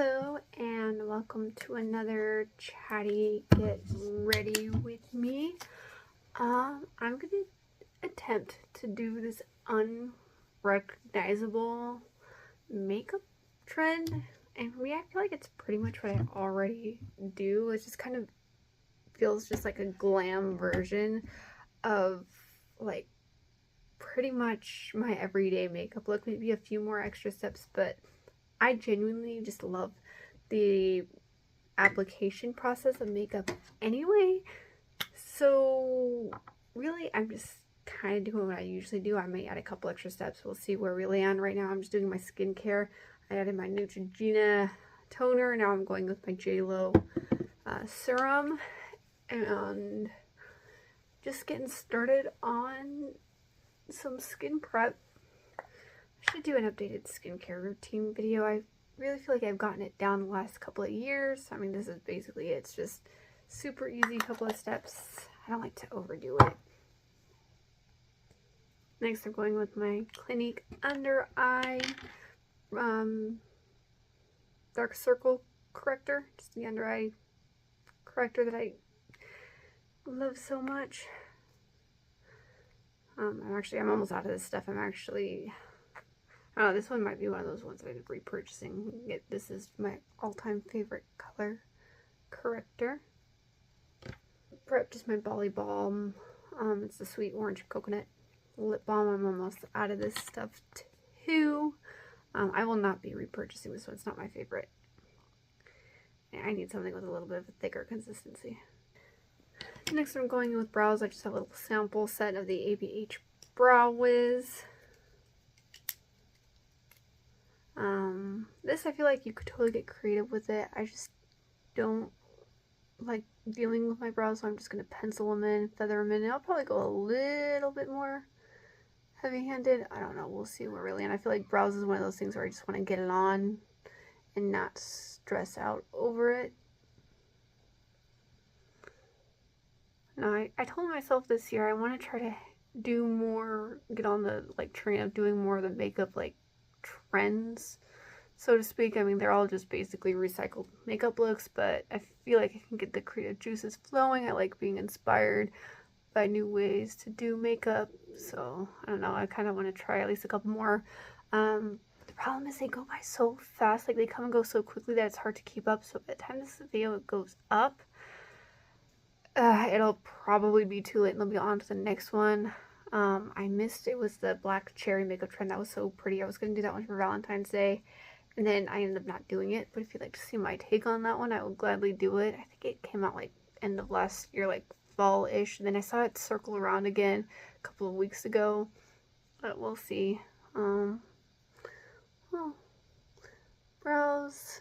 Hello and welcome to another chatty get ready with me. I'm gonna attempt to do this unrecognizable makeup trend, and for me I feel like it's pretty much what I already do. It just kind of feels just like a glam version of like pretty much my everyday makeup look, maybe a few more extra steps, but I genuinely just love the application process of makeup anyway. So really, I'm just kind of doing what I usually do. I may add a couple extra steps. We'll see where we land. Right now, I'm just doing my skincare. I added my Neutrogena Toner. Now I'm going with my JLO Serum. And just getting started on some skin prep. I should do an updated skincare routine video. I really feel like I've gotten it down the last couple of years. I mean, this is basically it. It's just super easy, couple of steps. I don't like to overdo it. Next, I'm going with my Clinique Undereye Dark Circle Corrector. Just the under eye corrector that I love so much. I'm almost out of this stuff. This one might be one of those ones that I'm repurchasing. This is my all-time favorite color corrector. Prep, just my Bali Balm. It's the sweet orange coconut lip balm. I'm almost out of this stuff too. I will not be repurchasing this one. It's not my favorite. I need something with a little bit of a thicker consistency. Next, I'm going in with brows. I just have a little sample set of the ABH Brow Wiz. This, I feel like you could totally get creative with it. I just don't like dealing with my brows, so I'm just going to pencil them in, feather them in, and I'll probably go a little bit more heavy-handed. I don't know. We'll see where we're really in. I feel like brows is one of those things where I just want to get it on and not stress out over it. Now, I told myself this year I want to try to do more, get on the train of doing more of the makeup trends, so to speak. I mean, they're all just basically recycled makeup looks, but I feel like I can get the creative juices flowing. I like being inspired by new ways to do makeup, so I don't know, I kind of want to try at least a couple more. The problem is they go by so fast, they come and go so quickly that it's hard to keep up, so by the time this video goes up, it'll probably be too late and they'll be on to the next one. I missed, it was the black cherry makeup trend. That was so pretty. I was going to do that one for Valentine's Day, and then I ended up not doing it. But if you'd like to see my take on that one, I will gladly do it. I think it came out end of last year, fall-ish. And then I saw it circle around again a couple of weeks ago, but we'll see. Well, brows,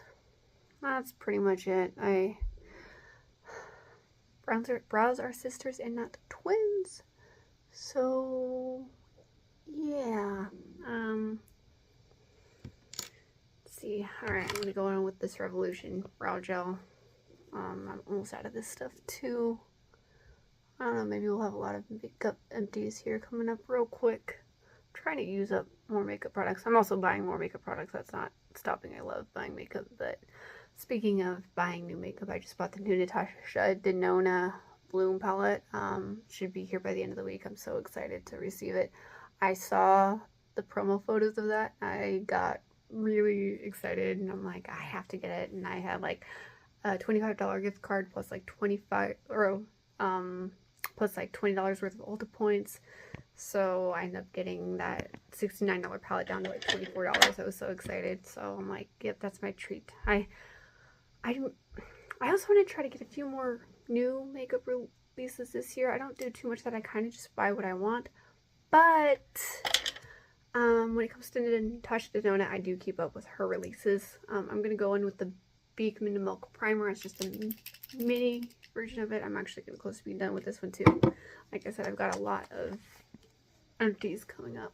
that's pretty much it. Brows are sisters and not twins. So, yeah, let's see. Alright, I'm going to go on with this Revolution Brow Gel. I'm almost out of this stuff, too. I don't know, maybe we'll have a lot of makeup empties here coming up real quick. I'm trying to use up more makeup products. I'm also buying more makeup products. That's not stopping. I love buying makeup, but speaking of buying new makeup, I just bought the new Natasha Denona Bloom palette. Should be here by the end of the week. I'm so excited to receive it. I saw the promo photos of that. I got really excited and I'm like, I have to get it. And I had a $25 gift card plus plus $20 worth of Ulta points. So I ended up getting that $69 palette down to $24. I was so excited. So I'm like, yep, that's my treat. I also want to try to get a few more new makeup releases this year. I don't do too much that. I kind of just buy what I want. But when it comes to Natasha Denona, I do keep up with her releases. I'm going to go in with the Beekman Milk Primer. It's just a mini version of it. I'm actually getting close to being done with this one too. Like I said, I've got a lot of empties coming up.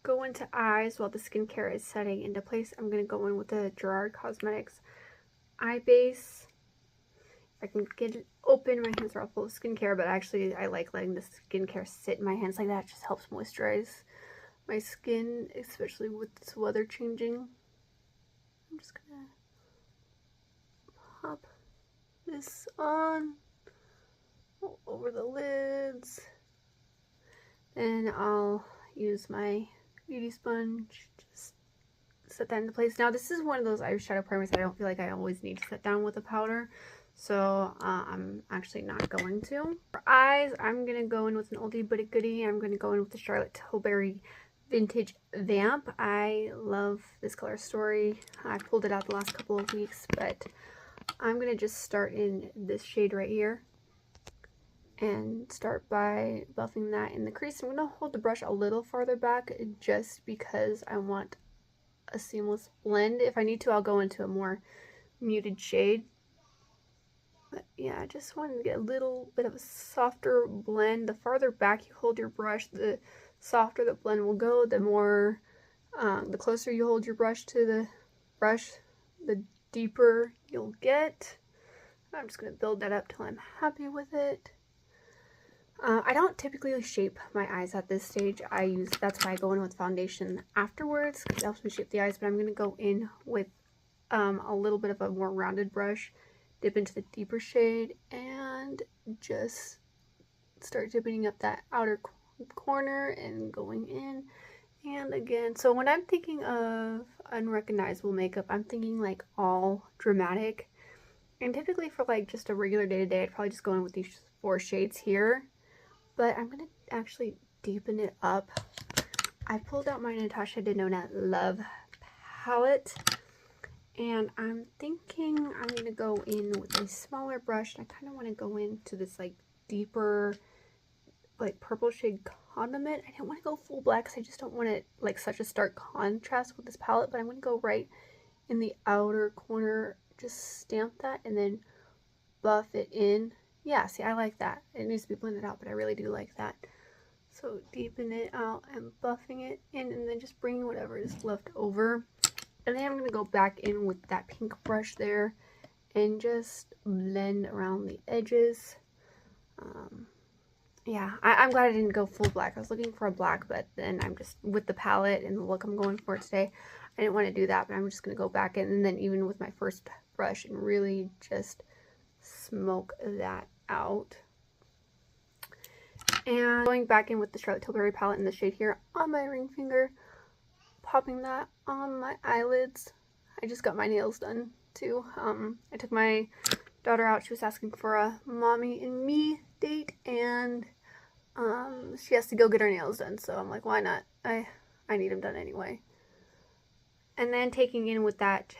Go into eyes while the skincare is setting into place. I'm going to go in with the Gerard Cosmetics Eye Base. If I can get it open, my hands are all full of skincare, but actually I like letting the skincare sit in my hands like that. It just helps moisturize my skin, especially with this weather changing. I'm just gonna pop this on all over the lids. Then I'll use my beauty sponge, just set that into place. Now this is one of those eyeshadow primers that I don't feel like I always need to set down with a powder, so I'm actually not going to. For eyes, I'm going to go in with an oldie but a goodie. I'm going to go in with the Charlotte Tilbury Vintage Vamp. I love this color story. I pulled it out the last couple of weeks, but I'm going to just start in this shade right here and start by buffing that in the crease. I'm going to hold the brush a little farther back just because I want a seamless blend. If I need to, I'll go into a more muted shade. But yeah, I just wanted to get a little bit of a softer blend. The farther back you hold your brush, the softer the blend will go. The more, the closer you hold your brush to the brush, the deeper you'll get. I'm just going to build that up till I'm happy with it. I don't typically shape my eyes at this stage. That's why I go in with foundation afterwards, because it helps me shape the eyes, but I'm going to go in with a little bit of a more rounded brush, dip into the deeper shade, and just start dipping up that outer corner and going in. And again, so when I'm thinking of unrecognizable makeup, I'm thinking like all dramatic. And typically for like just a regular day-to-day, I'd probably just go in with these 4 shades here. But I'm going to actually deepen it up. I pulled out my Natasha Denona Love palette. And I'm thinking I'm going to go in with a smaller brush. And I kind of want to go into this like deeper, like purple shade Condiment. I didn't want to go full black because I just don't want it like such a stark contrast with this palette. But I'm going to go right in the outer corner. Just stamp that and then buff it in. Yeah, see, I like that. It needs to be blended out, but I really do like that. So deepen it out and buffing it in, and then just bringing whatever is left over. And then I'm going to go back in with that pink brush there and just blend around the edges. Yeah, I'm glad I didn't go full black. I was looking for a black, but then I'm just, with the palette and the look I'm going for today, I didn't want to do that, but I'm just going to go back in, and then even with my first brush and really just smoke that out. And going back in with the Charlotte Tilbury palette in the shade here on my ring finger, popping that on my eyelids. I just got my nails done too. I took my daughter out. She was asking for a mommy and me date, and she has to go get her nails done, so I'm like, why not? I need them done anyway. And then taking in with that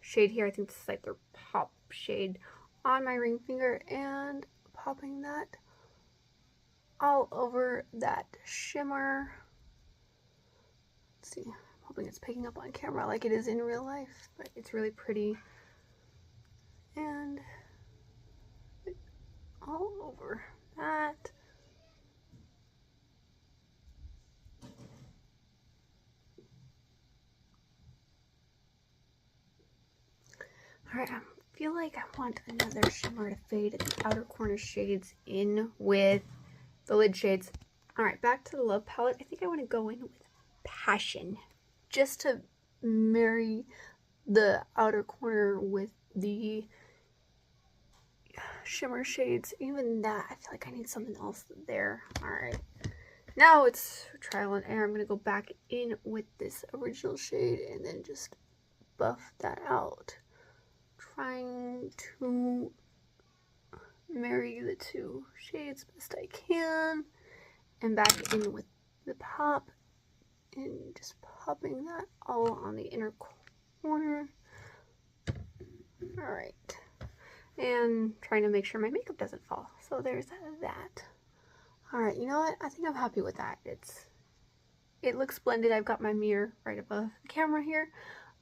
shade here, I think this is like their pop shade, on my ring finger and popping that all over that shimmer. Let's see, I'm hoping it's picking up on camera like it is in real life, but it's really pretty. And all over that. Alright, I feel like I want another shimmer to fade at the outer corner shades in with the lid shades. Alright, back to the Love palette. I think I want to go in with Passion, just to marry the outer corner with the shimmer shades. Even that, I feel like I need something else there. Alright, now it's trial and error. I'm going to go back in with this original shade and then just buff that out, trying to marry the two shades best I can. And back in with the pop and just popping that all on the inner corner. Alright, and trying to make sure my makeup doesn't fall. So there's that. Alright, you know what? I think I'm happy with that. It looks splendid. I've got my mirror right above the camera here.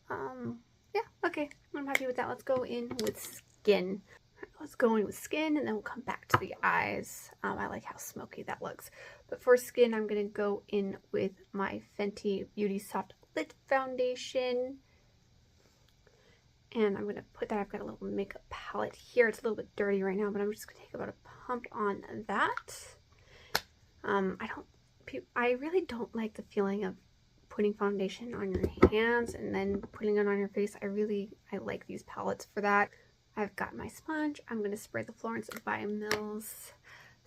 Yeah, okay. I'm happy with that. Let's go in with skin. Let's go in with skin and then we'll come back to the eyes. I like how smoky that looks. But for skin, I'm going to go in with my Fenty Beauty Soft Lit Foundation. And I'm going to put that, I've got a little makeup palette here. It's a little bit dirty right now, but I'm just going to take about a pump on that. I don't I really don't like the feeling of putting foundation on your hands and then putting it on your face. I like these palettes for that. I've got my sponge. I'm going to spray the Florence by Mills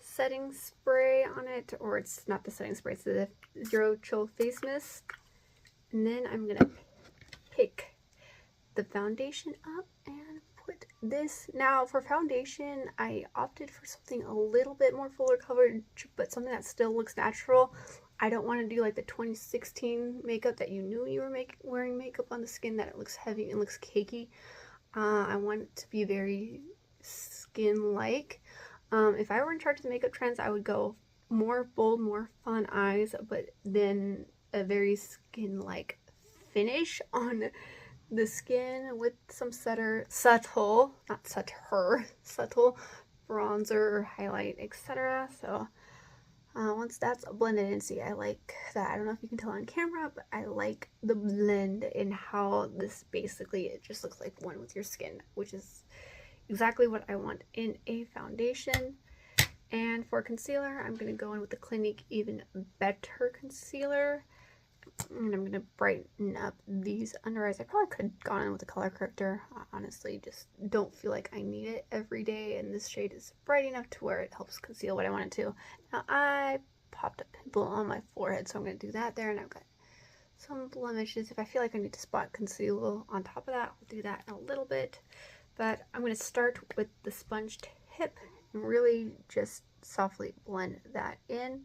setting spray on it, or it's not the setting spray, it's the Zero Chill Face Mist. And then I'm going to pick the foundation up and put this. Now for foundation, I opted for something a little bit more fuller coverage, but something that still looks natural. I don't want to do like the 2016 makeup that you knew you were wearing makeup on the skin, that it looks heavy and looks cakey. I want it to be very skin-like. If I were in charge of the makeup trends, I would go more bold, more fun eyes, but then a very skin-like finish on the skin with some subtle bronzer, highlight, etc. So once that's blended in, see, I like that. I don't know if you can tell on camera, but I like the blend in how this basically, it just looks like one with your skin, which is exactly what I want in a foundation. And for concealer, I'm going to go in with the Clinique Even Better Concealer. And I'm going to brighten up these under eyes. I probably could have gone in with a color corrector. I honestly just don't feel like I need it every day. And this shade is bright enough to where it helps conceal what I want it to. Now, I popped a pimple on my forehead, so I'm going to do that there. And I've got some blemishes. If I feel like I need to spot conceal on top of that, I'll do that in a little bit. But I'm going to start with the sponge tip and really just softly blend that in.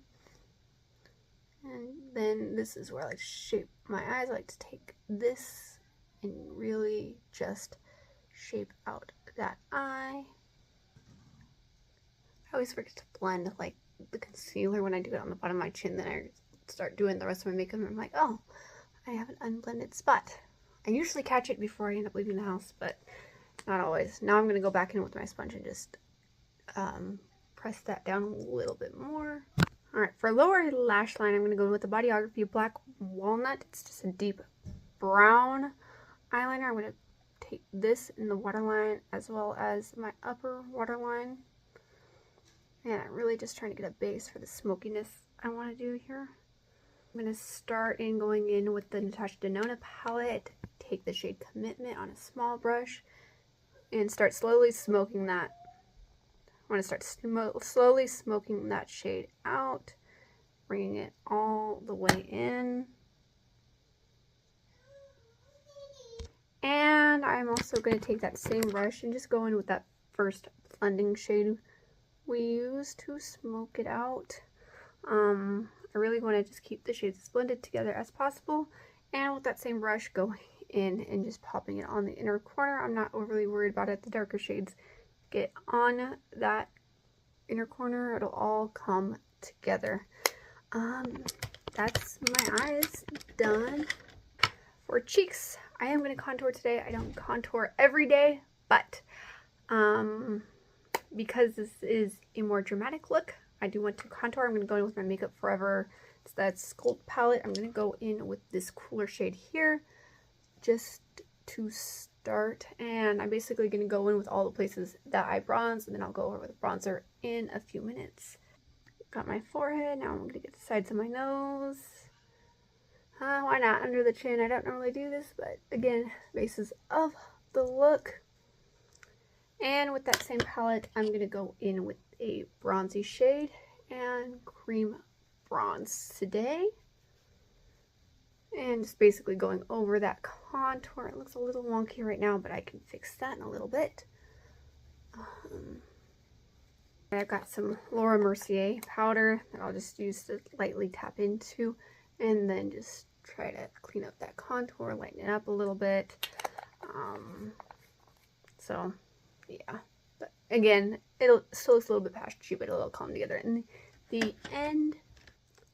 And then this is where I like to shape my eyes. I like to take this and really just shape out that eye. I always forget to blend like the concealer when I do it on the bottom of my chin. Then I start doing the rest of my makeup and I'm like, oh, I have an unblended spot. I usually catch it before I end up leaving the house, but not always. Now I'm going to go back in with my sponge and just press that down a little bit more. Alright, for lower lash line, I'm going to go with the Bodyography Black Walnut. It's just a deep brown eyeliner. I'm going to take this in the waterline as well as my upper waterline. And I'm really just trying to get a base for the smokiness I want to do here. I'm going to start in going in with the Natasha Denona palette. Take the shade Commitment on a small brush and start slowly smoking that. I want to start slowly smoking that shade out, bringing it all the way in. And I'm also going to take that same brush and just go in with that first blending shade we used to smoke it out. I really want to just keep the shades as blended together as possible. And with that same brush, going in and just popping it on the inner corner. I'm not overly worried about it. The darker shades get on that inner corner, it'll all come together. That's my eyes done. For cheeks, I am going to contour today. I don't contour every day, but because this is a more dramatic look, I do want to contour. I'm going to go in with my Makeup Forever. It's that Sculpt palette. I'm going to go in with this cooler shade here just to start, and I'm basically going to go in with all the places that I bronze, and then I'll go over with bronzer in a few minutes. Got my forehead. Now I'm going to get the sides of my nose. Why not under the chin? I don't normally do this, but again, basis of the look. And with that same palette, I'm going to go in with a bronzy shade and cream bronze today. And just basically going over that contour. It looks a little wonky right now, but I can fix that in a little bit. I've got some Laura Mercier powder that I'll just use to lightly tap into. And then just try to clean up that contour, lighten it up a little bit. So, yeah. But again, it still looks a little bit patchy, but it'll come together in the end.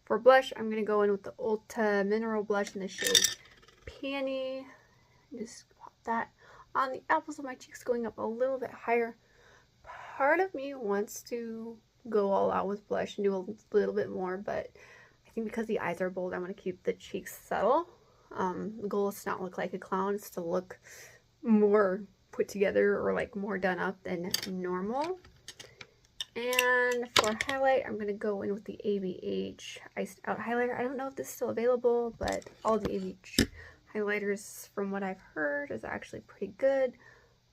For blush, I'm going to go in with the Ulta Mineral Blush in the shade Peony. Just pop that on the apples of my cheeks, going up a little bit higher. Part of me wants to go all out with blush and do a little bit more, but I think because the eyes are bold, I'm going to keep the cheeks subtle. The goal is to not look like a clown. It's to look more put together or like more done up than normal. And for highlight, I'm going to go in with the ABH Iced Out Highlighter. I don't know if this is still available, but all the ABH highlighters, from what I've heard, is actually pretty good.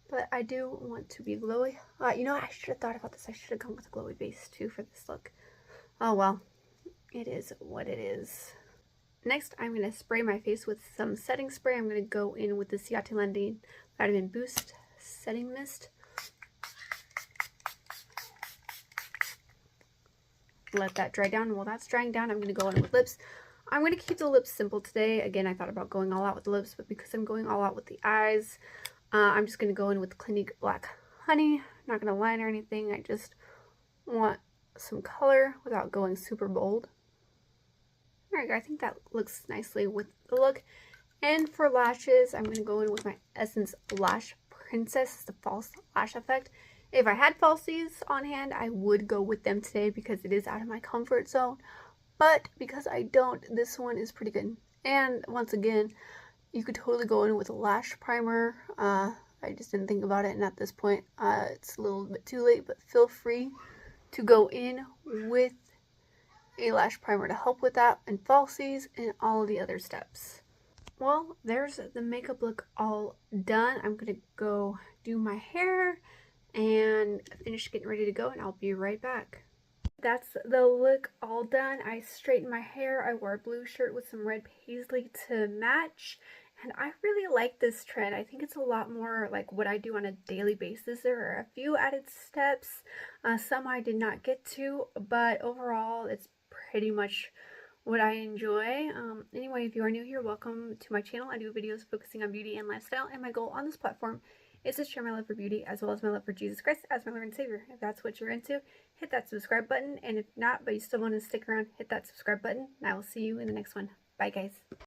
But I do want to be glowy. You know what? I should have thought about this. I should have gone with a glowy base too for this look. Oh well, it is what it is. Next, I'm going to spray my face with some setting spray. I'm going to go in with the Ciate Lending Vitamin Boost Setting Mist. Let that dry down. While that's drying down, I'm going to go in with lips. I'm going to keep the lips simple today. Again, I thought about going all out with the lips, but because I'm going all out with the eyes, I'm just going to go in with Clinique Black Honey. I'm not going to line or anything. I just want some color without going super bold. Alright, I think that looks nicely with the look. And for lashes, I'm going to go in with my Essence Lash Princess, the false lash effect. If I had falsies on hand, I would go with them today because it is out of my comfort zone. But because I don't, this one is pretty good. And once again, you could totally go in with a lash primer. I just didn't think about it, and at this point, it's a little bit too late, but feel free to go in with a lash primer to help with that, and falsies, and all of the other steps. Well, there's the makeup look all done. I'm going to go do my hair and finish getting ready to go, and I'll be right back. That's the look all done. I straightened my hair. I wore a blue shirt with some red paisley to match, and I really like this trend. I think it's a lot more like what I do on a daily basis. There are a few added steps, some I did not get to, but overall it's pretty much what I enjoy. Anyway, if you are new here, welcome to my channel. I do videos focusing on beauty and lifestyle, and my goal on this platform is to share my love for beauty as well as my love for Jesus Christ as my Lord and Savior. If that's what you're into, hit that subscribe button, and if not, but you still want to stick around, hit that subscribe button, and I will see you in the next one. Bye, guys.